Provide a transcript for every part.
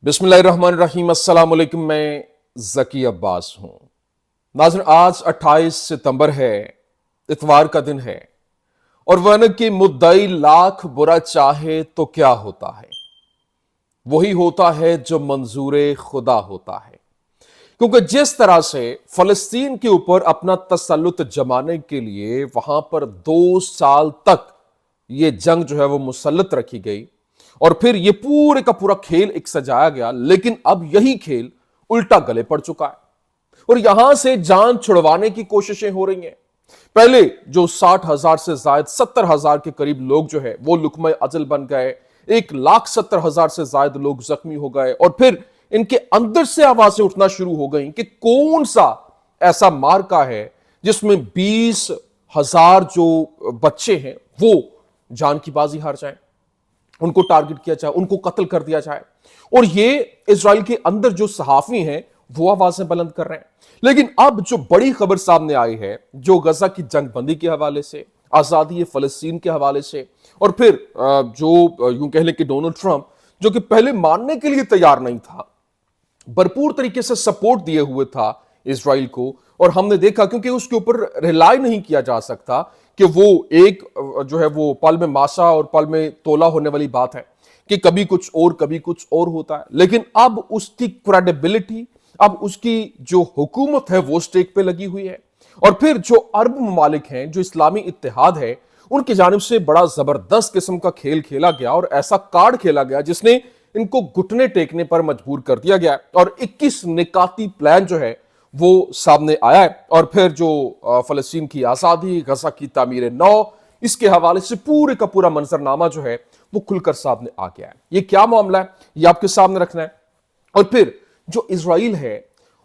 बिस्मिल्लाहिर्रहमानिर्रहीम। अस्सलाम वालेकुम। मैं ज़की अब्बास हूँ। नाज़रीन, आज 28 सितंबर है, इतवार का दिन है। और वन के मुद्दई लाख बुरा चाहे तो क्या होता है, वही होता है जो मंजूर खुदा होता है। क्योंकि जिस तरह से फलस्तीन के ऊपर अपना तसल्लुत जमाने के लिए वहां पर 2 साल तक ये जंग जो है वो मुसल्लत रखी गई और फिर ये पूरे का पूरा खेल एक सजाया गया, लेकिन अब यही खेल उल्टा गले पड़ चुका है और यहां से जान छुड़वाने की कोशिशें हो रही हैं। पहले जो 60,000 से ज्यादा 70,000 के करीब लोग जो है वो लुकमा अजल बन गए, 1,70,000 से ज्यादा लोग जख्मी हो गए और फिर इनके अंदर से आवाजें उठना शुरू हो गई कि कौन सा ऐसा मार्का है जिसमें 20,000 जो बच्चे हैं वो जान की बाजी हार जाएं, उनको टारगेट किया जाए, उनको कत्ल कर दिया जाए। और ये इजराइल के अंदर जो सहाफी हैं वो आवाजें बुलंद कर रहे हैं। लेकिन अब जो बड़ी खबर सामने आई है, जो गजा की जंगबंदी के हवाले से, आजादी फलस्तीन के हवाले से, और फिर जो यूं कह लें कि डोनाल्ड ट्रंप जो कि पहले मानने के लिए तैयार नहीं था, भरपूर तरीके से सपोर्ट दिए हुए था इजराइल को। और हमने देखा, क्योंकि उसके ऊपर रिलाई नहीं किया जा सकता कि वो एक जो है वो पल में माशा और पल में तोला होने वाली बात है कि कभी कुछ और कभी कुछ और होता है। लेकिन अब उसकी क्रेडिबिलिटी, अब उसकी जो हुकूमत है वो स्टेक पे लगी हुई है। और फिर जो अरब ममालिक हैं, जो इस्लामी इत्तेहाद है, उनकी जानिब से बड़ा जबरदस्त किस्म का खेल खेला गया और ऐसा कार्ड खेला गया जिसने इनको घुटने टेकने पर मजबूर कर दिया गया और 21 निकाती प्लान जो है वो सामने आया है। और फिर जो फलस्तीन की आजादी, गजा की तामीर नौ, इसके हवाले से पूरे का पूरा मंजरनामा जो है वो खुलकर सामने आ गया है। ये क्या मामला है, ये आपके सामने रखना है। और फिर जो इजराइल है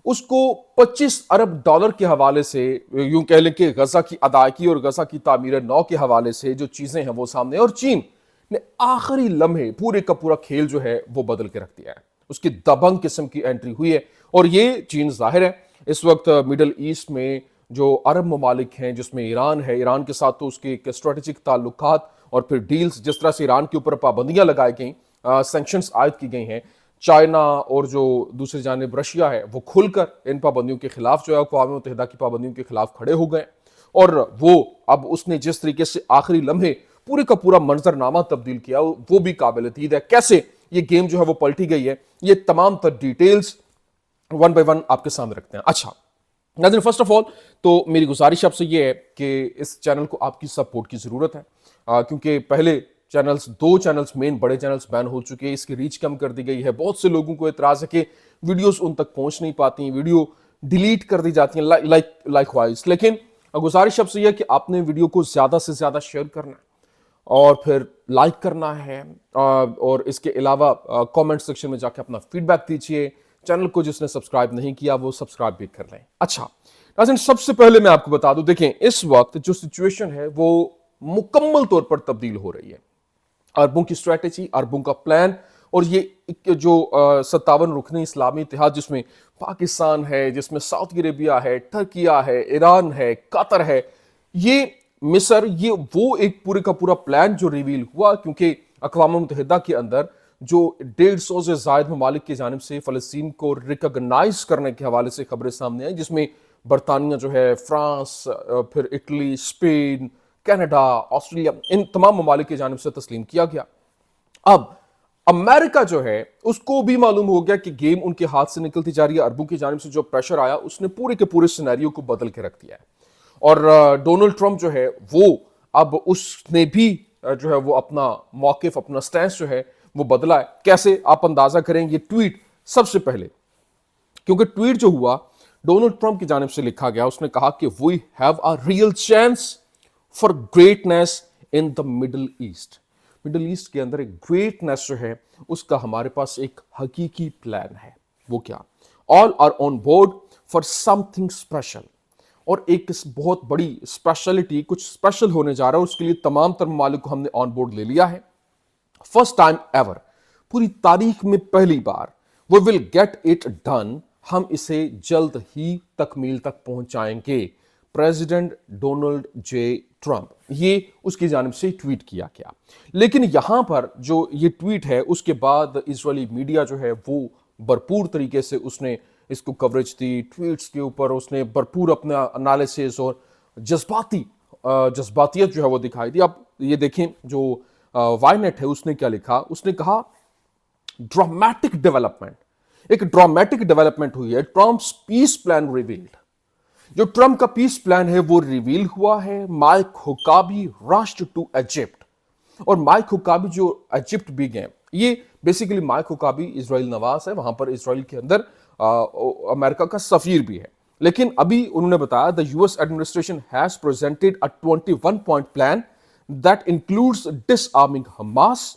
उसको 25 अरब डॉलर के हवाले से, यूं कह लें कि गजा की अदायगी और गजा की तामीर नौ के हवाले से जो चीजें हैं वो सामने, और चीन ने आखिरी लम्हे पूरे का पूरा खेल जो है वो बदल के रख दिया है। उसकी दबंग किस्म की एंट्री हुई है और ये चीन जाहिर है इस वक्त मिडल ईस्ट में जो अरब ममालिक हैं, जिसमें ईरान है, ईरान के साथ तो उसके एक स्ट्रेटेजिक ताल्लुकात और फिर डील्स, जिस तरह से ईरान के ऊपर पाबंदियां लगाई गई, सैंक्शंस आयद की गई हैं, चाइना और जो दूसरी जानिब रशिया है वो खुलकर इन पाबंदियों के खिलाफ जो है अक़वाम मुत्तहिदा की पाबंदियों के खिलाफ खड़े हो गए। और वो अब उसने जिस तरीके से आखिरी लम्हे पूरे का पूरा मंजरनामा तब्दील किया वो भी काबिल तईद है। कैसे ये गेम जो है वो पलटी गई है, ये तमाम तर डिटेल्स वन बाय वन आपके सामने रखते हैं। अच्छा नाज़रीन, फर्स्ट ऑफ ऑल तो मेरी गुजारिश आपसे ये है कि इस चैनल को आपकी सपोर्ट की जरूरत है, क्योंकि पहले चैनल्स, 2 चैनल्स मेन बड़े चैनल्स बैन हो चुके हैं, इसकी रीच कम कर दी गई है। बहुत से लोगों को एतराज है कि वीडियोस उन तक पहुंच नहीं पाती, वीडियो डिलीट कर दी जाती हैं लाइक वाइज। लेकिन गुजारिश आपसे यह कि आपने वीडियो को ज्यादा से ज्यादा शेयर करना है और फिर लाइक करना है, और इसके अलावा कमेंट सेक्शन में जाके अपना फीडबैक दीजिए। चैनल को जिसने सब्सक्राइब नहीं किया वो सब्सक्राइब भी कर लें। अच्छा नाज़रीन, सबसे पहले मैं आपको बता दूं, देखें इस वक्त जो सिचुएशन है वो मुकम्मल तौर पर तब्दील हो रही है। अरबों की स्ट्रैटेजी, अरबों का प्लान, और ये जो 57 रुकनी इस्लामी इत्तेहाद, जिसमें पाकिस्तान है, जिसमें सऊदी अरेबिया है, टर्किया है, ईरान है, कतर है, ये मिस्र, ये वो एक पूरे का पूरा प्लान जो रिवील हुआ, क्योंकि अक़वाम मुत्तहिदा के अंदर जो 150 से ज़ायद ममालिक की जानिब से फ़लस्तीन को रिकॉग्नाइज करने के हवाले से खबरें सामने आई, जिसमें बरतानिया जो है, फ्रांस, फिर इटली, स्पेन, कनाडा, ऑस्ट्रेलिया, इन तमाम ममालिक की जानिब से तस्लीम किया गया। अब अमेरिका जो है उसको भी मालूम हो गया कि गेम उनके हाथ से निकलती जा रही है। अरबों की जानिब से जो प्रेशर आया उसने पूरे के पूरे सिनेरियो को बदल के रख दिया है। और डोनाल्ड ट्रंप जो है वो अब उसने भी जो है वो अपना मौकिफ, अपना स्टैंस जो है वो बदला है। कैसे आप अंदाजा करेंगे? ट्वीट सबसे पहले, क्योंकि ट्वीट जो हुआ डोनाल्ड ट्रंप की जानिब से लिखा गया, उसने कहा कि we have a real chance for greatness in the middle east. Middle east के अंदर एक ग्रेटनेस जो है उसका हमारे पास एक हकीकी प्लान है। वो क्या? All are on board for something special. और एक बहुत बड़ी स्पेशलिटी, कुछ स्पेशल होने जा रहा है, उसके लिए तमाम तर ममालिक को हमने ऑन बोर्ड ले लिया है। फर्स्ट टाइम एवर, पूरी तारीख में पहली बार, we will get it done, हम इसे जल्द ही तकमील तक पहुंचाएंगे। प्रेसिडेंट डोनाल्ड जे ट्रंप, ये उसकी जानिब से ट्वीट किया गया। लेकिन यहां पर जो ये ट्वीट है उसके बाद इजरायली मीडिया जो है वो भरपूर तरीके से उसने इसको कवरेज दी, ट्वीट्स के ऊपर उसने भरपूर अपना एनालिसिस और जज्बातियत जो है वो दिखाई दी। आप ये देखें जो वाईनेट है उसने क्या लिखा, उसने कहा ड्रामेटिक डेवलपमेंट, एक ड्रामेटिक डेवलपमेंट हुई है, ट्रम्प्स पीस प्लान रिवील्ड। जो ट्रंप का पीस प्लान है वो रिवील हुआ है। Mike Huckabee rushed to Egypt, और माइक हुकाबी जो इजिप्ट भी गए, ये बेसिकली माइक हुकाबी इजराइल नवाज है, वहां पर इजराइल के अंदर अमेरिका का सफीर भी है। लेकिन अभी उन्होंने बताया the US administration has presented a 21 point plan that includes disarming Hamas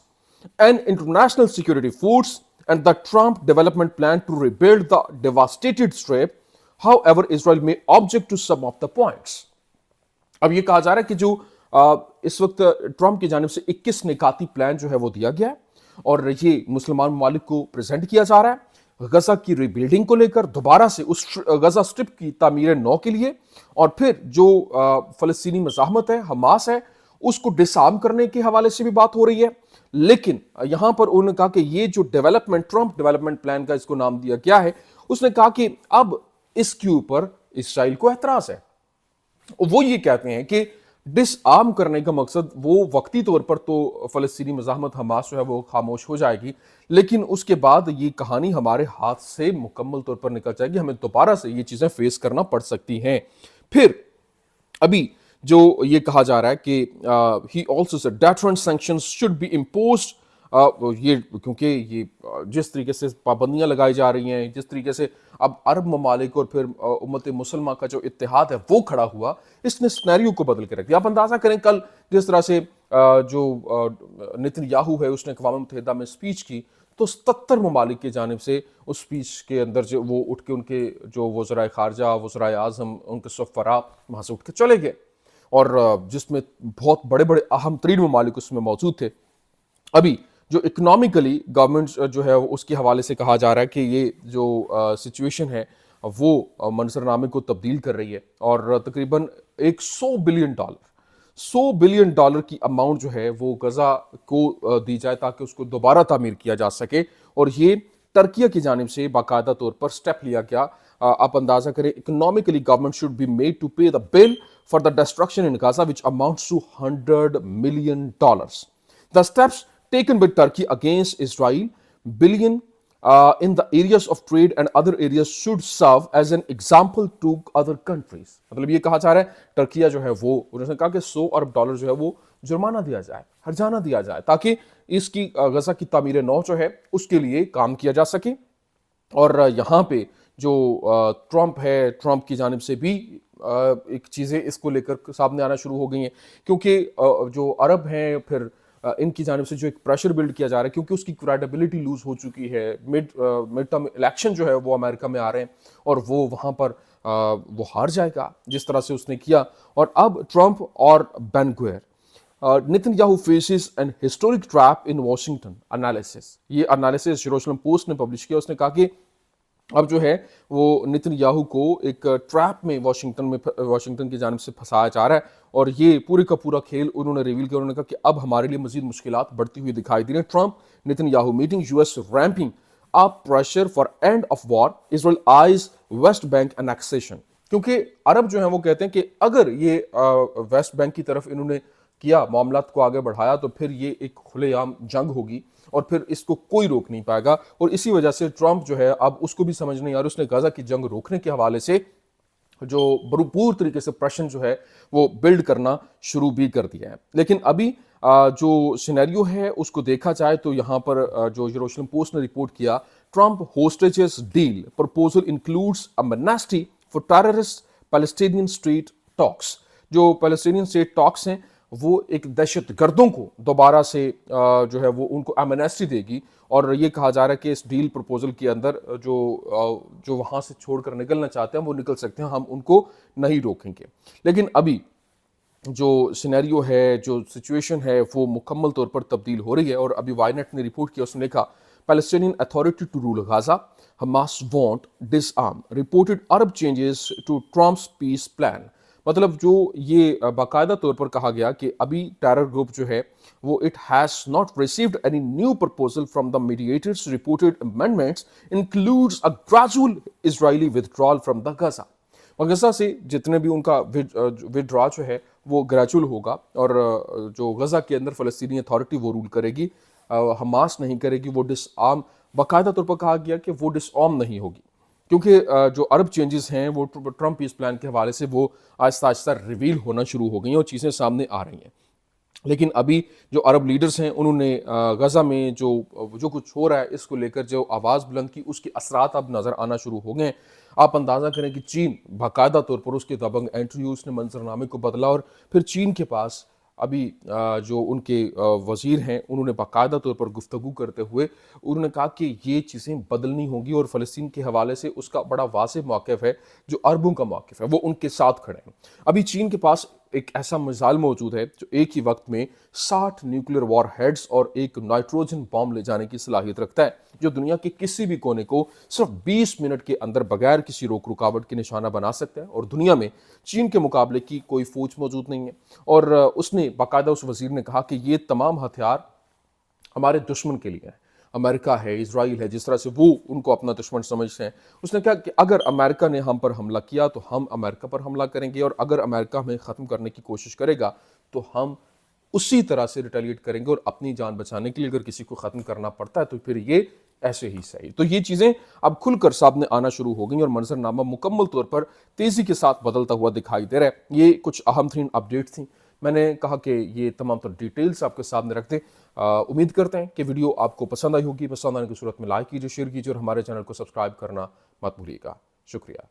and international security force and the Trump development plan to rebuild the devastated strip. However, Israel may object to some of the points. अब ये कहा जा रहा है कि जो इस वक्त ट्रंप की जानिब से 21 निकाती प्लान जो है वो दिया गया है और ये मुसलमान ममालिक को प्रेजेंट किया जा रहा है गजा की रिबिल्डिंग को लेकर, दोबारा से उस गजा स्ट्रिप की तामीर नौ के लिए, और फिर जो फलस्तीनी मज़ाहमत है, हमास है, उसको डिसआर्म करने के हवाले से भी बात हो रही है। लेकिन यहां पर उन्होंने कहा कि ये जो डेवलपमेंट, ट्रंप डेवलपमेंट प्लान का इसको नाम दिया गया है, उसने कहा कि अब इसके ऊपर इसराइल को एतराज है। वो ये कहते हैं कि डिसआर्म करने का मकसद वो वक्ती तौर पर तो फलस्तीनी मज़ाहमत हमास जो है वो खामोश हो जाएगी, लेकिन उसके बाद ये कहानी हमारे हाथ से मुकम्मल तौर पर निकल जाएगी, हमें दोबारा से ये चीजें फेस करना पड़ सकती हैं। फिर अभी जो ये कहा जा रहा है कि he also said deterrent sanctions should be imposed, ये क्योंकि ये जिस तरीके से पाबंदियां लगाई जा रही हैं, जिस तरीके से अब अरब ममालिक और फिर उम्मत मुसलमान का जो इत्तेहाद है वो खड़ा हुआ, इसने स्नैरियो को बदल के रख दिया। आप अंदाजा करें कल जिस तरह से जो नेतन्याहू है उसने अक़वाम मुत्तहिदा में स्पीच की, तो 77 ममालिक की जानिब से उस स्पीच के अंदर जो वो उठ के उनके जो वज़राए ख़ारजा, वज़राए आज़म, उनके सफ़रा वहाँ से उठ के चले गए, और जिसमें बहुत बड़े बड़े अहम तरीन ममालिक उसमें मौजूद थे। अभी जो इकोनॉमिकली गवर्नमेंट जो है उसके हवाले से कहा जा रहा है कि ये जो सिचुएशन है वो मंजरनामे को तब्दील कर रही है, और तकरीबन एक $100 बिलियन की अमाउंट जो है वो गजा को दी जाए ताकि उसको दोबारा तामीर किया जा सके, और ये टर्किया की जानिब से बाकायदा तौर पर स्टेप लिया गया। आप अंदाजा करें, economically government should be made to pay the bill for the destruction in Gaza which amounts to $100 million. The steps taken by Turkey against Israel billion in the areas of trade and other areas should serve as an example to other countries. मतलब ये कहा जा रहा है Türkiye जो है वो, उन्होंने कहा कि $100 अरब जो है वो जुर्माना दिया जाए, हर्जाना दिया जाए, ताकि इसकी गजा की तामीर नौ जो है उसके लिए काम किया जा सके। और यहाँ पे जो ट्रंप है, ट्रंप की जानिब से भी एक चीज़ें इसको लेकर सामने आना शुरू हो गई हैं, क्योंकि जो अरब हैं फिर इनकी जानिब से जो एक प्रेशर बिल्ड किया जा रहा है, क्योंकि उसकी क्रेडिबिलिटी लूज हो चुकी है। मिड टर्म इलेक्शन जो है वो अमेरिका में आ रहे हैं और वो वहाँ पर वो हार जाएगा जिस तरह से उसने किया। और अब ट्रंप और Ben Gvir, Netanyahu faces an historic trap in Washington analysis, ये एनालिसिस जेरूसलम पोस्ट ने पब्लिश किया। उसने कहा कि अब जो है वो नेतन्याहू को एक ट्रैप में वाशिंगटन की जानिब से फंसाया जा रहा है, और ये पूरे का पूरा खेल उन्होंने रिवील किया। उन्होंने कहा कि अब हमारे लिए मजीद मुश्किलात बढ़ती हुई दिखाई दे रही हैं। Trump Netanyahu meeting, US ramping up pressure for end of war, Israel eyes West Bank annexation, क्योंकि अरब जो है वो कहते हैं कि अगर ये वेस्ट बैंक की तरफ इन्होंने किया, मामलात को आगे बढ़ाया, तो फिर ये एक खुलेआम जंग होगी और फिर इसको कोई रोक नहीं पाएगा। और इसी वजह से ट्रंप जो है अब उसको भी समझ नहीं आ रहा, उसने गाजा की जंग रोकने के हवाले से जो भरपूर तरीके से प्रश्न जो है वो बिल्ड करना शुरू भी कर दिया है। लेकिन अभी जो सिनेरियो है उसको देखा जाए तो यहाँ पर जो जेरूसलम पोस्ट ने रिपोर्ट किया, Trump hostages deal proposal includes Amnesty for terrorist Palestinian state talks. जो पैलेस्टीनियन स्टेट टॉक्स हैं वो एक दहशत गर्दों को दोबारा से जो है वो उनको एमनेस्टी देगी, और ये कहा जा रहा है कि इस डील प्रपोजल के अंदर जो वहाँ से छोड़कर निकलना चाहते हैं वो निकल सकते हैं, हम उनको नहीं रोकेंगे। लेकिन अभी जो सिनेरियो है, जो सिचुएशन है वो मुकम्मल तौर पर तब्दील हो रही है। और अभी वाईनेट ने रिपोर्ट किया, उसने लिखा Palestinian authority to rule Gaza, Hamas want disarm, reported Arab changes to Trump's peace plan, مطلب جو یہ باقاعدہ طور پر کہا گیا کہ ابھی ٹیرر گروپ جو ہے وہ it has not received any new proposal from the mediators reported amendments includes a gradual Israeli ودرال from the Gaza. Gaza سے جتنے بھی ان کا ودرا جو ہے وہ گریجول ہوگا، اور جو غزہ کے اندر فلسطینی اتھارٹی وہ رول کرے گی، حماس نہیں کرے گی، وہ ڈس آرم، باقاعدہ طور پر کہا گیا کہ وہ ڈس آرم نہیں ہوگی، کیونکہ جو عرب چینجز ہیں وہ ٹرمپ پیس پلان کے حوالے سے وہ آہستہ آہستہ ریویل ہونا شروع ہو گئی ہیں اور چیزیں سامنے آ رہی ہیں. لیکن ابھی جو عرب لیڈرز ہیں انہوں نے غزہ میں جو کچھ ہو رہا ہے اس کو لے کر جو آواز بلند کی، اس کے اثرات اب نظر آنا شروع ہو گئے ہیں. آپ اندازہ کریں کہ چین باقاعدہ طور پر اس کے دبنگ اینٹری، اس نے منظرنامے کو بدلا، اور پھر چین کے پاس ابھی جو ان کے وزیر ہیں انہوں نے باقاعدہ طور پر گفتگو کرتے ہوئے انہوں نے کہا کہ یہ چیزیں بدلنی ہوں گی، اور فلسطین کے حوالے سے اس کا بڑا واضح موقف ہے، جو عربوں کا موقف ہے وہ ان کے ساتھ کھڑے ہیں. ابھی چین کے پاس ایک ایسا مثال موجود ہے جو ایک ہی وقت میں 60 نیوکلیر وار ہیڈز اور ایک نائٹروجن بام لے جانے کی صلاحیت رکھتا ہے، جو دنیا کے کسی بھی کونے کو صرف 20 منٹ کے اندر بغیر کسی روک رکاوٹ کے نشانہ بنا سکتا ہے. اور دنیا میں چین کے مقابلے کی کوئی فوج موجود نہیں ہے. اور اس نے باقاعدہ اس وزیر نے کہا کہ یہ تمام ہتھیار ہمارے دشمن کے لیے ہیں، امریکہ ہے، اسرائیل ہے، جس طرح سے وہ ان کو اپنا دشمن سمجھتے ہیں. اس نے کہا کہ اگر امریکہ نے ہم پر حملہ کیا تو ہم امریکہ پر حملہ کریں گے، اور اگر امریکہ ہمیں ختم کرنے کی کوشش کرے گا تو ہم اسی طرح سے ریٹیلیٹ کریں گے، اور اپنی جان بچانے کے لیے اگر کسی کو ختم کرنا پڑتا ہے تو پھر یہ ایسے ہی صحیح. تو یہ چیزیں اب کھل کر سامنے آنا شروع ہو گئیں اور منظرنامہ مکمل طور پر تیزی کے ساتھ بدلتا ہوا دکھائی دے رہا ہے. یہ کچھ اہم ترین اپڈیٹ تھیں، میں نے کہا کہ یہ تمام تر ڈیٹیلز آپ کے سامنے رکھ دیں. امید کرتے ہیں کہ ویڈیو آپ کو پسند آئی ہوگی. پسند آنے کی صورت میں لائک کیجیے، شیئر کیجیے، اور ہمارے چینل کو سبسکرائب کرنا مت بھولیے گا. شکریہ.